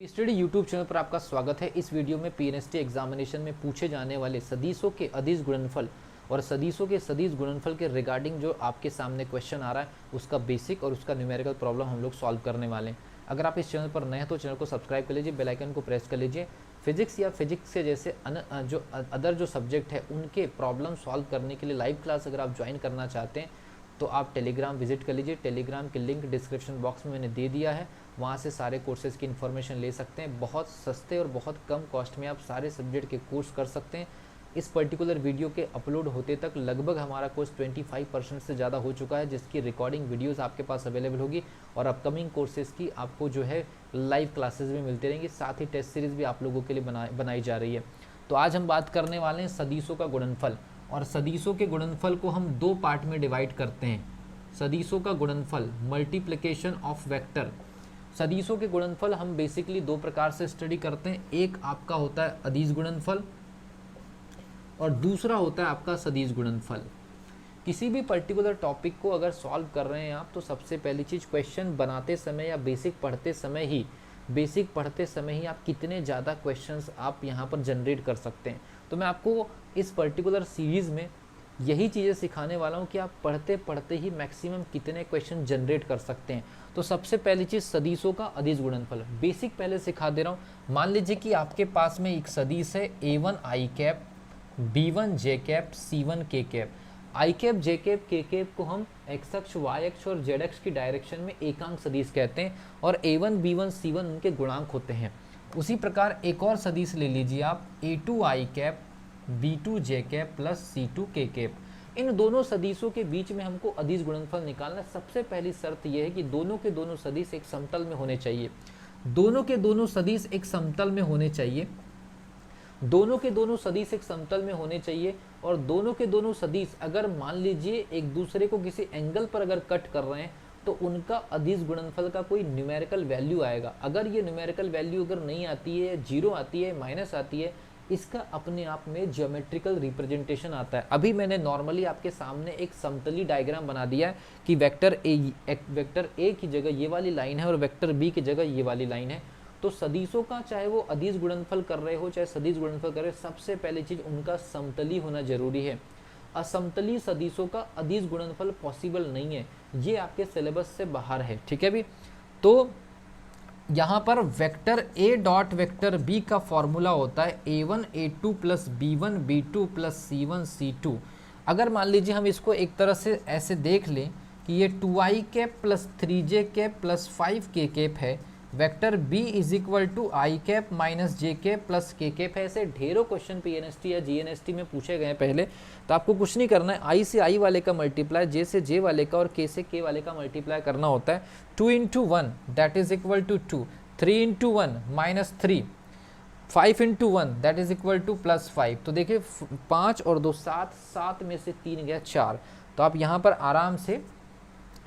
Study YouTube channel पर आपका स्वागत है। इस वीडियो में पीएनएसटी एग्जामिनेशन में पूछे जाने वाले सदिशों के अदिश गुणनफल और सदिशों के सदिश गुणनफल के रिगार्डिंग जो आपके सामने क्वेश्चन आ रहा है उसका बेसिक और उसका न्यूमेरिकल प्रॉब्लम हम लोग सॉल्व करने वाले हैं। अगर आप इस चैनल पर नए हैं तो चैनल को सब्सक्राइब कर लीजिए, बेल आइकन को प्रेस कर लीजिए। फिजिक्स या फिजिक्स के जैसे जो अदर जो सब्जेक्ट है उनके प्रॉब्लम सॉल्व करने के लिए लाइव क्लास अगर आप ज्वाइन करना चाहते हैं तो आप टेलीग्राम विजिट कर लीजिए। टेलीग्राम की लिंक डिस्क्रिप्शन बॉक्स में मैंने दे दिया है, वहाँ से सारे कोर्सेज़ की इन्फॉर्मेशन ले सकते हैं। बहुत सस्ते और बहुत कम कॉस्ट में आप सारे सब्जेक्ट के कोर्स कर सकते हैं। इस पर्टिकुलर वीडियो के अपलोड होते तक लगभग हमारा कोर्स 25% से ज़्यादा हो चुका है, जिसकी रिकॉर्डिंग वीडियोस आपके पास अवेलेबल होगी और अपकमिंग कोर्सेज़ की आपको जो है लाइव क्लासेस भी मिलती रहेंगी। साथ ही टेस्ट सीरीज़ भी आप लोगों के लिए बनाई जा रही है। तो आज हम बात करने वाले हैं सदिशों का गुणनफल, और सदिशों के गुणनफल को हम दो पार्ट में डिवाइड करते हैं। सदिशों का गुणनफल, मल्टीप्लिकेशन ऑफ वेक्टर। सदिशों के गुणनफल हम बेसिकली दो प्रकार से स्टडी करते हैं। एक आपका होता है अदिश गुणनफल और दूसरा होता है आपका सदिश गुणनफल। किसी भी पर्टिकुलर टॉपिक को अगर सॉल्व कर रहे हैं आप, तो सबसे पहली चीज़ क्वेश्चन बनाते समय या बेसिक पढ़ते समय ही आप कितने ज़्यादा क्वेश्चंस आप यहाँ पर जनरेट कर सकते हैं। तो मैं आपको इस पर्टिकुलर सीरीज़ में यही चीज़ें सिखाने वाला हूँ कि आप पढ़ते पढ़ते ही मैक्सिमम कितने क्वेश्चन जनरेट कर सकते हैं। तो सबसे पहली चीज़ सदिशों का अदिश गुणनफल, बेसिक पहले सिखा दे रहा हूँ। मान लीजिए कि आपके पास में एक सदिश है A1 I cap, B1 J cap, C1 K cap. I cap, J cap, K cap को हम x अक्ष, y अक्ष और z अक्ष की डायरेक्शन में एकांक सदिश कहते हैं और A1 B1 C1 उनके गुणांक होते हैं। उसी प्रकार एक और सदिश ले लीजिए आप A2 I cap, B2 J cap plus C2 K cap. इन दोनों सदिशों के बीच में हमको अदिश गुणनफल निकालना। सबसे पहली शर्त यह है कि दोनों के दोनों सदिश एक समतल में होने चाहिए। दोनों के दोनों सदिश एक समतल में होने चाहिए। दोनों के दोनों सदिश एक समतल में होने चाहिए और दोनों के दोनों सदिश अगर मान लीजिए एक दूसरे को किसी एंगल पर अगर कट कर रहे हैं तो उनका अदिश गुणनफल का कोई न्यूमेरिकल वैल्यू आएगा। अगर ये न्यूमेरिकल वैल्यू अगर नहीं आती है, जीरो आती है, माइनस आती है, इसका अपने आप में ज्योमेट्रिकल रिप्रेजेंटेशन आता है। अभी मैंने नॉर्मली आपके सामने एक समतली डायग्राम बना दिया है कि वेक्टर ए की जगह ये वाली लाइन है और वेक्टर बी की जगह ये वाली लाइन है। तो सदिशों का चाहे वो अदिश गुणनफल कर रहे हो चाहे सदिश गुणनफल कर रहे हो, सबसे पहली चीज उनका समतली होना जरूरी है। असमतली सदिशों का अदिश गुणनफल पॉसिबल नहीं है, ये आपके सिलेबस से बाहर है। ठीक है भी। तो यहाँ पर vector A dot vector B का फॉर्मूला होता है A1 A2 plus B1 B2 plus C1 C2। अगर मान लीजिए हम इसको एक तरह से ऐसे देख लें कि ये 2i cap plus 3j cap plus 5k cap है, vector b is equal to I cap minus J cap plus K cap है। ऐसे ढेरों क्वेश्चन पीएनएसटी या जीएनएसटी में पूछे गए पहले। तो आपको कुछ नहीं करना है, आई से आई वाले का मल्टीप्लाई, जे से जे वाले का और के से के वाले का मल्टीप्लाई करना होता है। 2 into 1 that is equal to 2, 3 into 1 minus 3, 5 into 1 that is equal to plus 5। तो देखिए 5 और 2 7, 7 में से 3 गया 4। तो आप यहाँ पर आराम से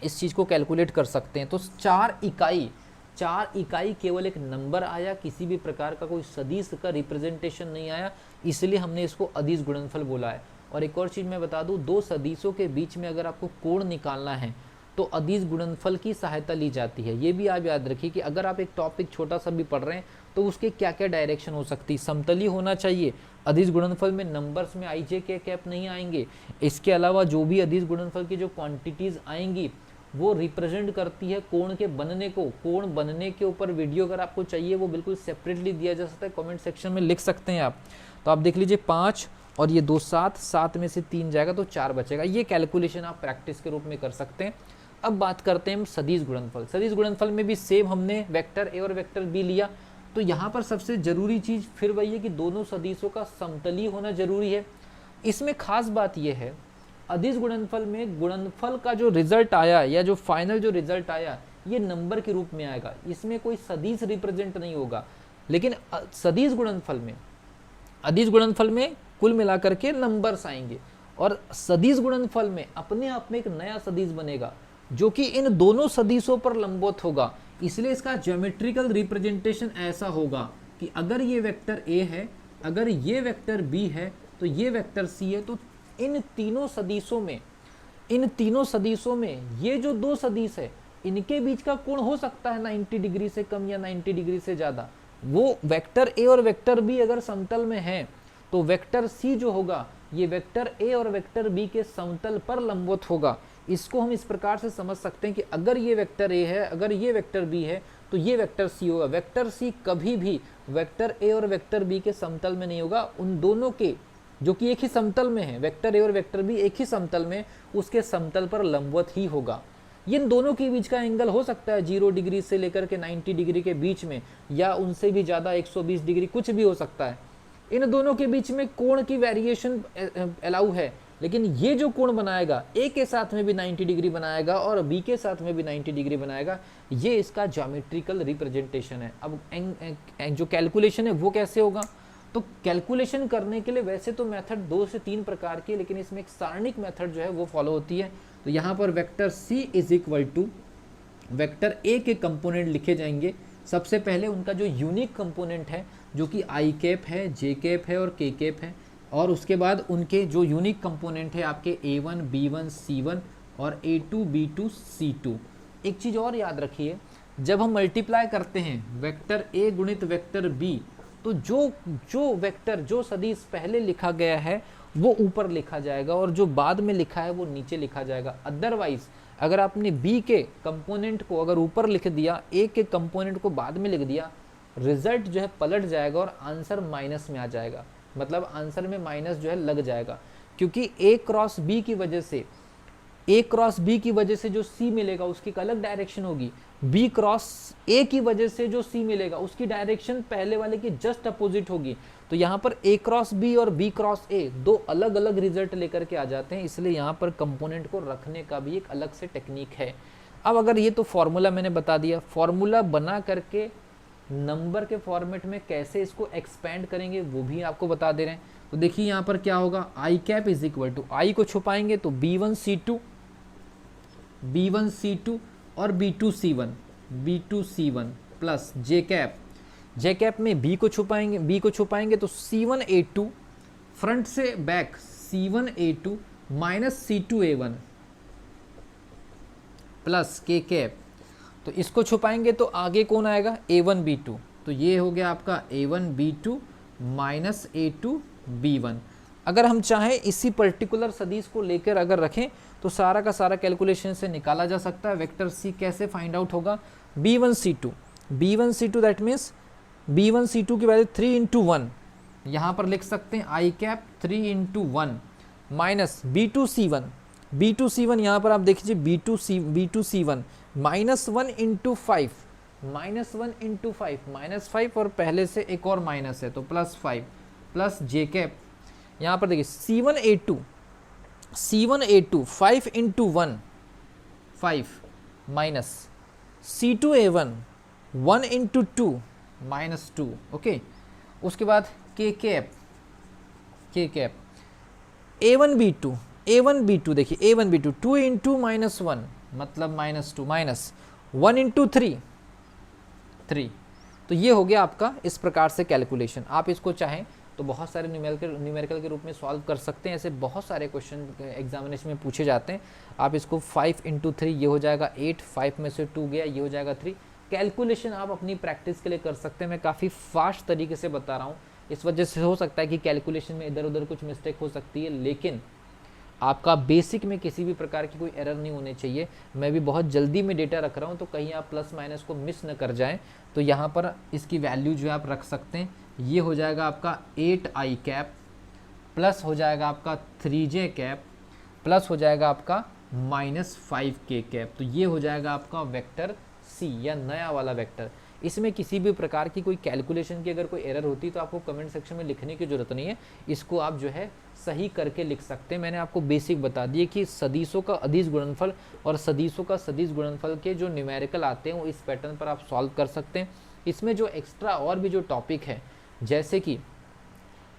इस चीज़ को कैलकुलेट कर सकते हैं। तो 4 इकाई केवल एक नंबर आया, किसी भी प्रकार का कोई सदिश का रिप्रेजेंटेशन नहीं आया, इसलिए हमने इसको अदिश गुणनफल बोला है। और एक और चीज़ मैं बता दूं, दो सदिशों के बीच में अगर आपको कोण निकालना है तो अदिश गुणनफल की सहायता ली जाती है। ये भी आप याद रखिए कि अगर आप एक टॉपिक छोटा सा भी पढ़ रहे हैं तो उसके क्या क्या डायरेक्शन हो सकती है। समतली होना चाहिए, अदिश गुणनफल में नंबर्स में आई जे के कैप नहीं आएंगे। इसके अलावा जो भी अदिश गुणनफल की जो क्वांटिटीज़ आएंगी वो रिप्रेजेंट करती है कोण के बनने को। कोण बनने के ऊपर वीडियो अगर आपको चाहिए वो बिल्कुल सेपरेटली दिया जा सकता है, कमेंट सेक्शन में लिख सकते हैं आप। तो आप देख लीजिए 5 और ये 2 7, 7 में से 3 जाएगा तो 4 बचेगा। ये कैलकुलेशन आप प्रैक्टिस के रूप में कर सकते हैं। अब बात करते हैं हम सदिश गुणनफल। सदिश गुणनफल में भी सेम हमने वेक्टर ए और वेक्टर बी लिया। तो यहाँ पर सबसे जरूरी चीज़ फिर वही है कि दोनों सदिशों का समतली होना जरूरी है। इसमें खास बात यह है, अदिश गुणनफल में गुणनफल का जो रिजल्ट आया या जो फाइनल जो रिजल्ट आया ये नंबर के रूप में आएगा, इसमें कोई सदिश रिप्रेजेंट नहीं होगा। लेकिन सदिश गुणनफल में, अदिश गुणनफल में कुल मिलाकर के नंबर्स आएंगे और सदिश गुणनफल में अपने आप में एक नया सदिश बनेगा जो कि इन दोनों सदिशों पर लंबवत होगा। इसलिए इसका ज्योमेट्रिकल रिप्रेजेंटेशन ऐसा होगा कि अगर ये वेक्टर ए है, अगर ये वेक्टर बी है, तो ये वेक्टर सी है। तो इन तीनों सदिशों में ये जो दो सदिश है इनके बीच का कोण हो सकता है 90 डिग्री से कम या 90 डिग्री से ज़्यादा। वो वेक्टर ए और वेक्टर बी अगर समतल में है तो वेक्टर सी जो होगा ये वेक्टर ए और वेक्टर बी के समतल पर लंबवत होगा। इसको हम इस प्रकार से समझ सकते हैं कि अगर ये वेक्टर ए है, अगर ये वेक्टर बी है, तो ये वेक्टर सी होगा। वेक्टर सी कभी भी वेक्टर ए और वेक्टर बी के समतल में नहीं होगा, उन दोनों के जो कि एक ही समतल में है, वेक्टर ए और वेक्टर बी एक ही समतल में, उसके समतल पर लंबवत ही होगा। ये इन दोनों के बीच का एंगल हो सकता है 0 डिग्री से लेकर के 90 डिग्री के बीच में, या उनसे भी ज़्यादा 120 डिग्री, कुछ भी हो सकता है। इन दोनों के बीच में कोण की वेरिएशन अलाउ है, लेकिन ये जो कोण बनाएगा ए के साथ में भी 90 डिग्री बनाएगा और बी के साथ में भी 90 डिग्री बनाएगा, ये इसका ज्योमेट्रिकल रिप्रेजेंटेशन है। अब जो कैलकुलेशन है वो कैसे होगा? तो कैलकुलेशन करने के लिए वैसे तो मेथड 2 से 3 प्रकार की, लेकिन इसमें एक सारणिक मेथड जो है वो फॉलो होती है। तो यहाँ पर vector C is equal to vector A के कंपोनेंट लिखे जाएंगे। सबसे पहले उनका जो यूनिक कंपोनेंट है जो कि आई कैप है, जे कैप है और के कैप है, और उसके बाद उनके जो यूनिक कंपोनेंट है आपके A1, B1, C1 और A2, B2, C2। एक चीज़ और याद रखिए, जब हम मल्टीप्लाई करते हैं वेक्टर A गुणित वेक्टर B, तो जो वेक्टर, जो सदिश पहले लिखा गया है वो ऊपर लिखा जाएगा और जो बाद में लिखा है वो नीचे लिखा जाएगा। अदरवाइज अगर आपने B के कंपोनेंट को अगर ऊपर लिख दिया, A के कंपोनेंट को बाद में लिख दिया, रिजल्ट जो है पलट जाएगा और आंसर माइनस में आ जाएगा। मतलब आंसर में माइनस जो है लग जाएगा, क्योंकि A क्रॉस B की वजह से, A क्रॉस B की वजह से जो C मिलेगा उसकी एक अलग डायरेक्शन होगी। B क्रॉस A की वजह से जो C मिलेगा उसकी डायरेक्शन पहले वाले की जस्ट अपोजिट होगी। तो यहाँ पर A क्रॉस B और B क्रॉस A दो अलग अलग रिजल्ट लेकर के आ जाते हैं, इसलिए यहाँ पर कंपोनेंट को रखने का भी एक अलग से टेक्निक है। अब अगर ये तो फॉर्मूला मैंने बता दिया, फॉर्मूला बना करके नंबर के फॉर्मेट में कैसे इसको एक्सपेंड करेंगे वो भी आपको बता दे रहे हैं। तो देखिए यहाँ पर क्या होगा, आई कैप इज इक्वल टू, आई को छुपाएंगे तो B1 C2 और B2 C1 प्लस जे कैप, जे कैप में B को छुपाएंगे तो C1A2 फ्रंट से back C1A2 minus C2A1 plus K cap, तो इसको छुपाएंगे तो आगे कौन आएगा, A1B2। तो ये हो गया आपका A1B2 माइनस A2B1। अगर हम चाहें इसी पर्टिकुलर सदिश को लेकर अगर रखें तो सारा का सारा कैलकुलेशन से निकाला जा सकता है। वेक्टर C कैसे फाइंड आउट होगा, B1C2 दैट मीन्स B1C2 की वैल्यू 3 इंटू 1, यहाँ पर लिख सकते हैं आई कैप 3 इंटू 1 माइनस B2C1 यहाँ पर आप देखिए B2C1 माइनस 1 इंटू 5, माइनस 5 और पहले से एक और माइनस है तो प्लस 5 प्लस जे कैप, यहाँ पर देखिए C1A2 5 into 1 5 minus C2A1 1 into 2 minus 2। Okay, उसके बाद के कैप A1B2 देखिए A1B2 2 इंटू माइनस 1 मतलब माइनस 2 माइनस 1 इंटू 3। तो ये हो गया आपका इस प्रकार से कैलकुलेशन। आप इसको चाहें तो बहुत सारे न्यूमेरिकल के रूप में सॉल्व कर सकते हैं। ऐसे बहुत सारे क्वेश्चन एग्जामिनेशन में पूछे जाते हैं। आप इसको 5 इंटू 3 ये हो जाएगा 8, 5 में से 2 गया ये हो जाएगा 3। कैलकुलेशन आप अपनी प्रैक्टिस के लिए कर सकते हैं। मैं काफ़ी फास्ट तरीके से बता रहा हूँ, इस वजह से हो सकता है कि कैलकुलेशन में इधर उधर कुछ मिस्टेक हो सकती है, लेकिन आपका बेसिक में किसी भी प्रकार की कोई एरर नहीं होनी चाहिए। मैं भी बहुत जल्दी में डेटा रख रहा हूँ तो कहीं आप प्लस माइनस को मिस न कर जाएं। तो यहाँ पर इसकी वैल्यू जो है आप रख सकते हैं। ये हो जाएगा आपका 8i कैप प्लस हो जाएगा आपका 3j कैप प्लस हो जाएगा आपका माइनस 5k कैप। तो ये हो जाएगा आपका वेक्टर C या नया वाला वेक्टर। इसमें किसी भी प्रकार की कोई कैलकुलेशन की अगर कोई एरर होती है तो आपको कमेंट सेक्शन में लिखने की ज़रूरत नहीं है, इसको आप जो है सही करके लिख सकते हैं। मैंने आपको बेसिक बता दिए कि सदिशों का अदिश गुणनफल और सदिशों का सदिश गुणनफल के जो न्यूमेरिकल आते हैं वो इस पैटर्न पर आप सॉल्व कर सकते हैं। इसमें जो एक्स्ट्रा और भी जो टॉपिक है, जैसे कि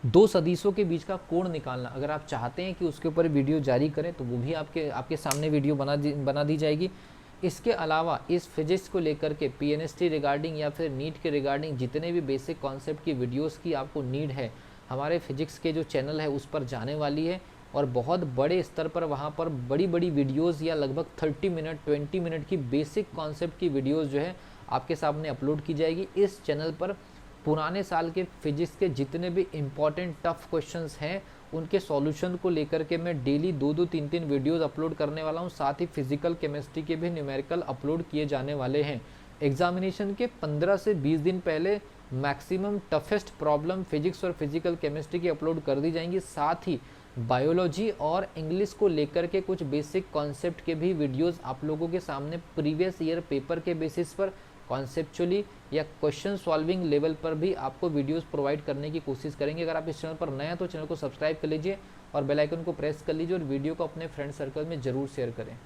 दो सदिशों के बीच का कोण निकालना, अगर आप चाहते हैं कि उसके ऊपर वीडियो जारी करें तो वो भी आपके सामने वीडियो बना दी जाएगी। इसके अलावा इस फिजिक्स को लेकर के PNST रिगार्डिंग या फिर नीट के रिगार्डिंग जितने भी बेसिक कॉन्सेप्ट की वीडियोस की आपको नीड है, हमारे फिजिक्स के जो चैनल है उस पर जाने वाली है और बहुत बड़े स्तर पर वहाँ पर बड़ी बड़ी वीडियोस या लगभग 30 मिनट 20 मिनट की बेसिक कॉन्सेप्ट की वीडियोस जो है आपके सामने अपलोड की जाएगी। इस चैनल पर पुराने साल के फिजिक्स के जितने भी इम्पॉर्टेंट टफ क्वेश्चंस हैं उनके सॉल्यूशन को लेकर के मैं डेली 2-2 3-3 वीडियोस अपलोड करने वाला हूं। साथ ही फिजिकल केमिस्ट्री के भी न्यूमेरिकल अपलोड किए जाने वाले हैं। एग्जामिनेशन के 15 से 20 दिन पहले मैक्सिमम टफेस्ट प्रॉब्लम फिजिक्स और फिजिकल केमिस्ट्री की अपलोड कर दी जाएंगी। साथ ही बायोलॉजी और इंग्लिश को लेकर के कुछ बेसिक कॉन्सेप्ट के भी वीडियोस आप लोगों के सामने प्रीवियस ईयर पेपर के बेसिस पर कॉन्सेप्चुअली या क्वेश्चन सॉल्विंग लेवल पर भी आपको वीडियोस प्रोवाइड करने की कोशिश करेंगे। अगर आप इस चैनल पर नए हैं तो चैनल को सब्सक्राइब कर लीजिए और बेल आइकन को प्रेस कर लीजिए और वीडियो को अपने फ्रेंड सर्कल में ज़रूर शेयर करें।